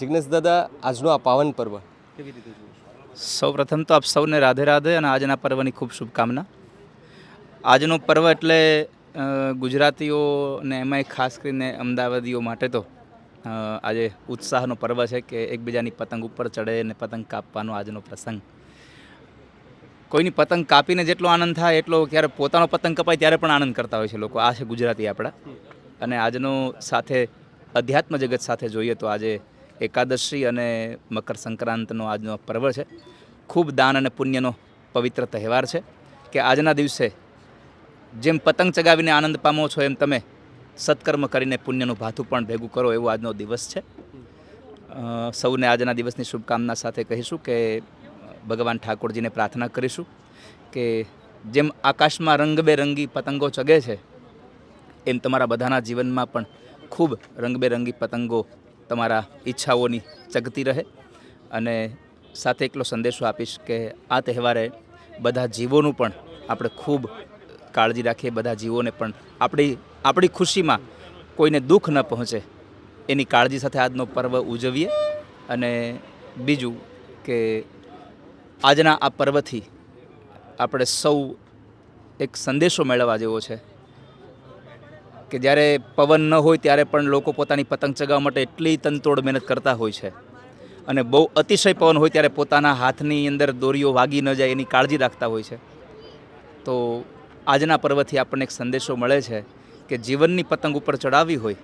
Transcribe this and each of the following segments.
જિગ્નેશ દાદા, આજનો આ પાવન પર્વ કેવી રીતે જોવો છો? સૌપ્રથમ તો આપ સૌને રાધે રાધે અને આજના પર્વની ખૂબ શુભકામના. આજનો પર્વ એટલે ગુજરાતીઓ ને એમાંય ખાસ કરીને અમદાવાદીઓ માટે તો આજે ઉત્સાહનો પર્વ છે કે એકબીજાની પતંગ ઉપર ચડે અને પતંગ કાપવાનો આજનો પ્રસંગ. કોઈની પતંગ કાપીને જેટલો આનંદ થાય એટલો ક્યારે પોતાનો પતંગ કપાય ત્યારે પણ આનંદ કરતા હોય છે લોકો. આ છે ગુજરાતી આપણા. અને આજનો સાથે અધ્યાત્મ જગત સાથે જોઈએ તો આજે એકાદશી અને મકર સંક્રાંતનો આજનો પર્વ છે. ખૂબ દાન અને પુણ્યનો પવિત્ર તહેવાર છે કે આજના દિવસે જેમ પતંગ ચગાવીને આનંદ પામો છો એમ તમે સત્કર્મ કરીને પુણ્યનું ભાથું પણ ભેગું કરો, એવો આજનો દિવસ છે. સૌને આજના દિવસની શુભકામના સાથે કહીશું કે ભગવાન ઠાકોરજીને પ્રાર્થના કરીશું કે જેમ આકાશમાં રંગબેરંગી પતંગો ચગે છે એમ તમારા બધાના જીવનમાં પણ ખૂબ રંગબેરંગી પતંગો તમારા ઈચ્છાઓની ચગતી રહે. અને સાથે એકલો સંદેશો આપીશ કે આ તહેવારે બધા જીવોનું પણ આપણે ખૂબ કાળજી રાખીએ, બધા જીવોને પણ આપણી ખુશીમાં કોઈને દુઃખ ન પહોંચે એની કાળજી સાથે આજનો પર્વ ઉજવીએ. અને બીજું કે આજના આ પર્વથી આપણે સૌ એક સંદેશો મેળવવા જેવો છે કે જ્યારે પવન ન હોય ત્યારે પણ લોકો પોતાની પતંગ ચગાવવા માટે એટલી તનતોડ મહેનત કરતા હોય છે. અને બહુ અતિશય પવન હોય ત્યારે પોતાના હાથની અંદર દોરીઓ વાગી ન જાય એની કાળજી રાખતા હોય છે. તો આજના પર્વથી આપણને એક સંદેશો મળે છે કે જીવનની પતંગ ઉપર ચડાવવી હોય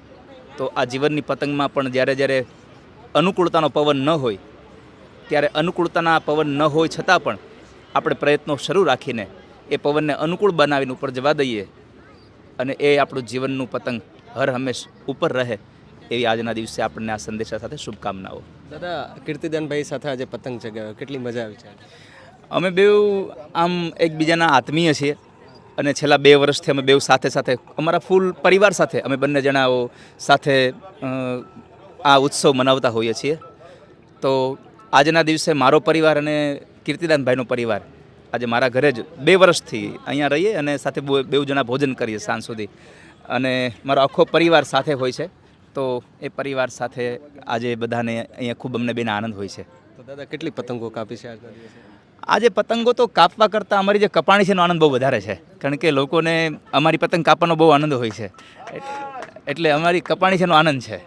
તો આ જીવનની પતંગમાં પણ જ્યારે અનુકૂળતાનો પવન ન હોય ત્યારે અનુકૂળતાના પવન ન હોય છતાં પણ આપણે પ્રયત્નો શરૂ રાખીને એ પવનને અનુકૂળ બનાવીને ઉપર જવા દઈએ અને એ આપણું જીવનનું પતંગ હર હંમેશ ઉપર રહે એવી આજના દિવસે આપણને આ સંદેશા સાથે શુભકામનાઓ. દાદા, કીર્તિદાનભાઈ સાથે આજે પતંગ ચગાવ્યો, કેટલી મજા આવી છે? અમે બેઉ આમ એકબીજાના આત્મીય છીએ અને છેલ્લા 2 વર્ષથી અમે બેઉ સાથે અમારા ફૂલ પરિવાર સાથે અમે બંને જણાઓ સાથે આ ઉત્સવ મનાવતા હોઈએ છીએ. તો આજના દિવસે મારો પરિવાર અને કીર્તિદાનભાઈનો પરિવાર આજે મારા ઘરે જ 2 વર્ષથી અહીંયા રહીએ અને સાથે બેઉ જણા ભોજન કરીએ સાંજ સુધી. અને મારો આખો પરિવાર સાથે હોય છે. તો એ પરિવાર સાથે આજે બધાને અહીંયા ખૂબ અમને બેને આનંદ હોય છે. તો દાદા, કેટલી પતંગો કાપી છે આજના દિવસે? આજે પતંગો તો કાપવા કરતાં અમારી જે કપાણી છે એનો આનંદ બહુ વધારે છે. કારણ કે લોકોને અમારી પતંગ કાપવાનો બહુ આનંદ હોય છે. એટલે અમારી કપાણી છે એનો આનંદ છે.